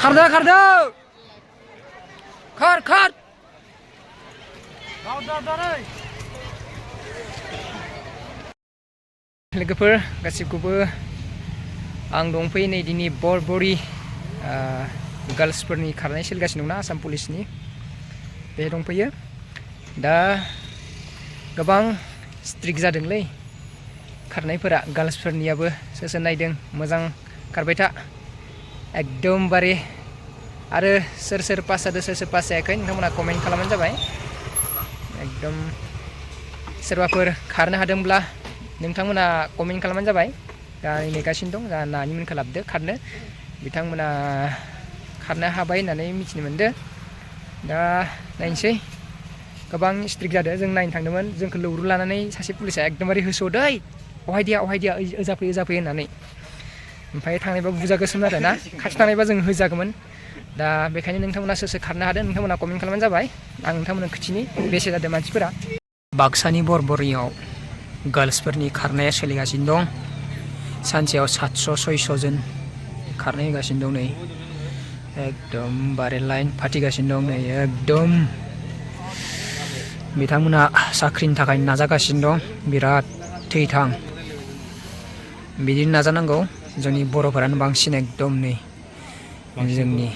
खारदो खारदो खार खार लोगोफोर गासिबखौबो आं दंफैयो नै दिनै बरबरि गार्ल्सफोरनि खारनाय सोलिगासिनो दंना आसाम पुलिसनि बे दंफैयो दा गोबां स्ट्रिक्ट जादोंलै खारनायफोरा गार्ल्सफोरनियाबो सोर नायदों मोजां खारबाय था एकदमबारे आरो सोर सोर पास जादों सोर सोर पास जायाखै नोंथांमोना कमेन्ट खालामबानो जाबाय एकदम सोरबाफोर खारनो हादोंब्ला नोंथांमोना कमेन्ट खालामबानो जाबाय दा नेगासिनो दं दा नानि मोनखौ लाबोदो खारनो बिथांमोना खारनो हाबाय होननानै मिथिनो मोनदों दा नायनोसै गोबां स्ट्रिक्ट जादों जों नायनो थांदोंमोन जोंखौ लौरु लानानै सासे पुलिसा एकदमबारे होसोदों अहाय दिया ओजाफै होननानै ओमफ्राय थांनायबा बुजागोसोमोन आरो ना खाथि थांनायबा जों होजागौमोन दा बेखायनो नोंथांमोना सोर सोर खारनो हादों नोंथांमोना कमेन्ट खालामबानो जाबाय आं नोंथांमोननो खिथिनि बेसे जादों मानसिफोरा बाक्सानि बरबरियाव गार्ल्सफोरनि खारनाया सोलिगासिनो दं सानसेयाव 700-600 जन खारनाय होगासिनो दं नै एकदमबारे लाइन फाथिगासिनो दं नै एकदम बिथांमोना साख्रिनि थाखाय नाजागासिनो दं बिराद थैथां बिदिनो नाजानांगौ जोंनि बर'फोरानो बांसिन एकदम नै जोंनि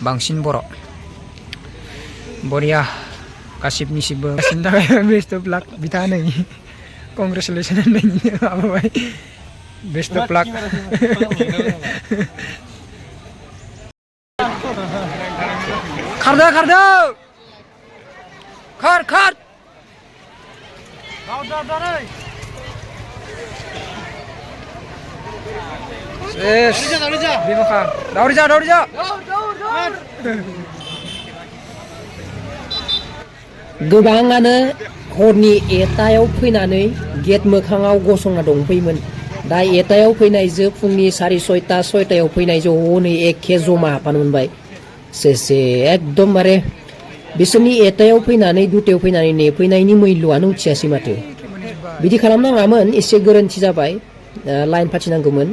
बांसिन बर' बरिया गासिबनिसिबो गासिबनि थाखाय बेस्ट अफ लाक बिथाङा नै कंग्रेसुलेसन होननायनि माबाबाय बेस्ट अफ लाक खारदो खारदो खार खार दावरि जा गोबाङानो हरनि एटायाव फैनानै गेट मोखाङाव गसंना दंफैयोमोन दा एटायाव फैनायजों फुंनि 6:30 फैनायजों हनै एखे जमा हाबफानो मोनबाय सेसे एकदमबारे बिसोरनि एटायाव फैनानै दुटायाव फैनानै नेफैनायनि मैल्यआनो उथियासै माथो बिदि खालामनाङामोन एसे गोरोन्थि जाबाय लाइन फाथिनांगौमोन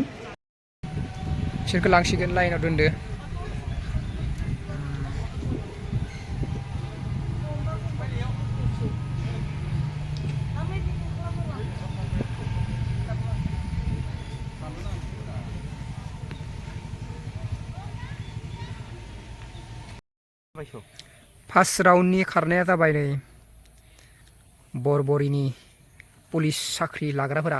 बिसोरखौ लांसिगोन लाइनाव दोनदो फार्स्ट राउन्डनि खारनाया जाबाय नै बरबरिनि पुलिस साख्रि लाग्राफोरा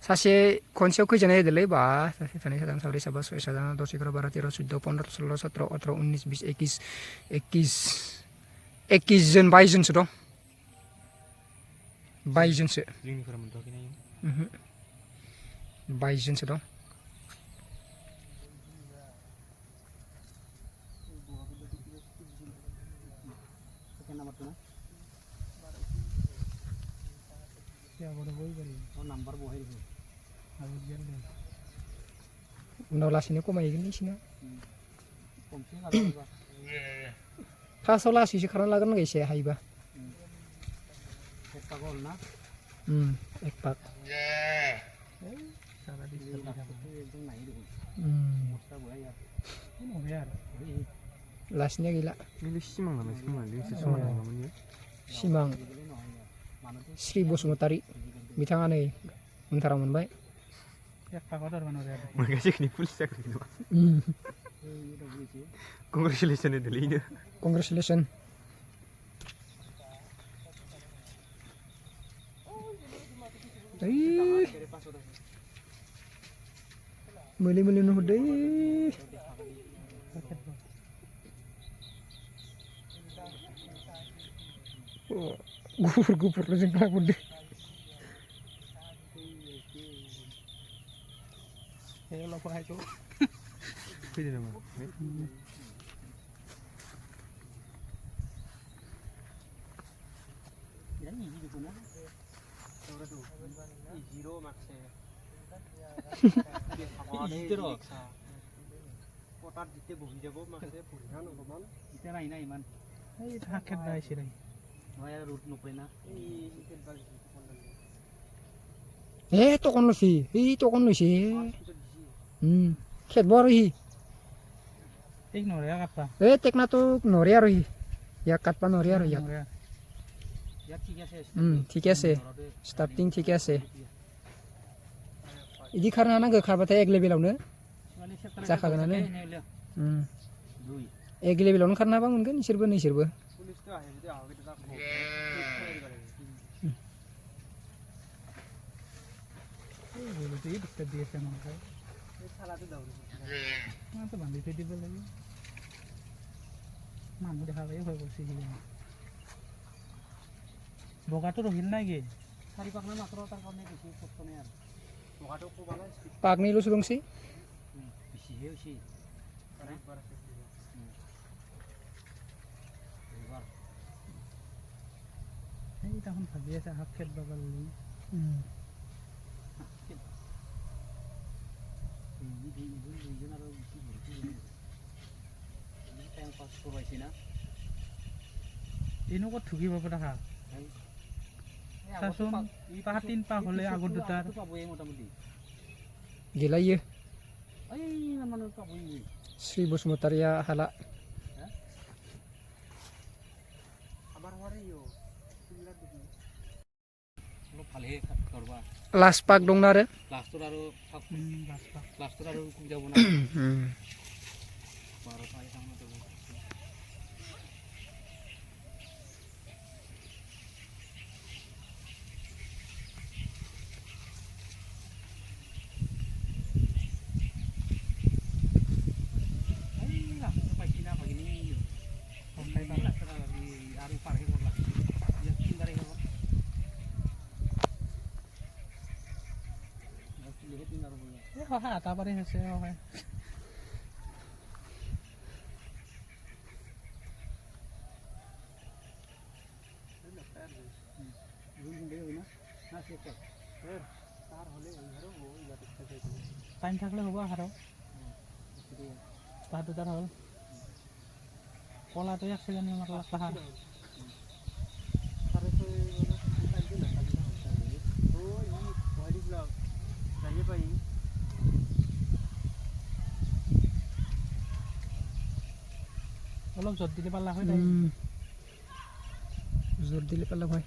सासे खनसेयाव खैजोन होदोंलै बा सासे सानै साथाम साब्रै साबा सय सात 10 11 12 13 14 15 16 17 18 19 20 21 जन 22 जनसो दं 22 जनसो 22 जनसो दं उनाव लासैनो खमायहैगोन इसोरना फार्स्टआव लासैसो खारना लागोन एसे हायोबा एक पाक लासैनो गैला सिमां श्री बसुमतारी बिथाङा नै उनथाराव मोनबाय कंग्रेचुलेसन मोले नुहुरदों गुफुर जों लाबोदो फैदो नामा Tokon লৈছে tokon লৈছে খেদব আৰু সি ঠিক নৰে কাটবা টেকনাটো নৰে আৰু সি ইয়াক কাটবা নৰে আৰু ইয়াক ইয়াত ঠিক আছে ঠিকে আছে ষ্টাৰ্টিং ঠিকে আছে ইদি খাरनो हानांगो खारबाथाय एक लेभेलावनो जाखागोनानो एक लेभेलावनो खारनो हाबा मोनगोन इसोरबो नोंसोरबो মানুহ দেখা পাই ভয় কৰিছে বগাটো ৰহিল নাই কি চাৰি পাক না মাত্ৰ তাৰ কাৰণে বেছি কষ্ট নাই আৰু বগাটো কোবালে পাকনিল'सो दंसै বেছিহে হৈছে এই তাহোন ভাবি আছে হাত খেদবা পাৰলি এনো ক'ত ঢুকিব পৰা হা চাচোন পাহ 3 পাক হ'লে আগৰ দুটাৰ পাবই মোটামুটি गेलायो এই মানুহ পাবই श्री बसुमतारिया हाला আমাৰ হৰে ইও সিলাৰ দেখি অলপ ভালহে কৰবা लास्ट पाक दंना आरो লাষ্টৰ আৰু লাষ্টৰ আৰু কুই যাব না 12 পাই সামনে দেব এটা পাৰি হৈছে হয় টাইম থাকলে হ'ব আৰু তাহাঁত দুটাৰ হ'ল কলাটো এক ছেকেণ্ড মাত্ৰ পাহাৰ অলপ জোর দিলে পারলা হয় জোর দিলে পারলা হয়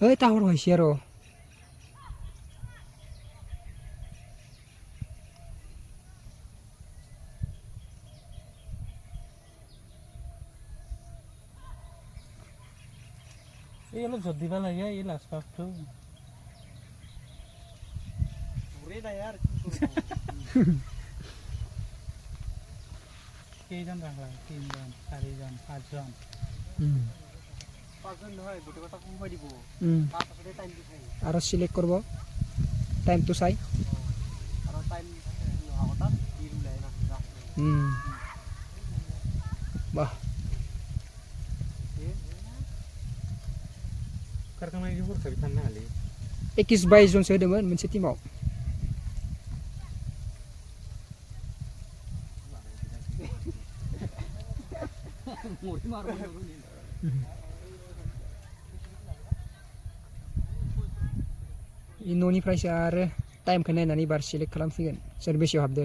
এই তাহর হইছে আৰু এই অলপ জোর দিবা লাগে এই লাস্ট পাকটো ওরে না यार কেইজন রাখলা 3 জন 4 জন 5 জন 5 জন নহয় গোটে কথা কমাই দিব তার পাছতে টাইম দিছাই আৰু সিলেক্ট করব টাইম তো চাই আৰু টাইম আগটা দিল লাই না বাহ कारखानानि हर खाबि थानो हाले 21-22 जनसो होदोंमोन मोनसे टिमाव न'निफ्रायसो आरो टाइमखौ नायनानै बार सिलेक्ट खालामसिगोन सोर बेसेयाव हाबदो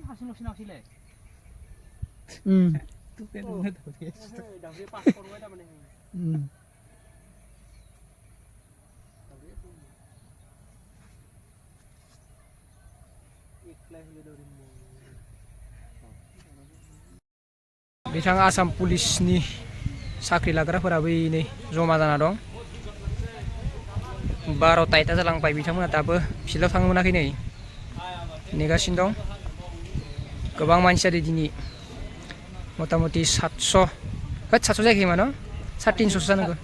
हासिन हासिन आखिले तुके दंने दौरे दावरे पास करबाय ता माने एकलाय हले दौरे बिथां आसाम पुलिसनि साख्रि लाग्राफोराबो नै जमा जाना दं 12ता जालांबाय बिथांमोना दाबो फिल्डआव थांनो मोनाखै नै नेगासिनो दं गोबां मानसियारि दिनै मटामटी 700 700 जायाखैमोन न 350 जानांगौ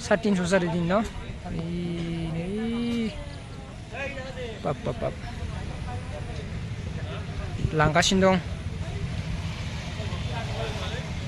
350 जादों दिन न नै बाप लांगासिनो दं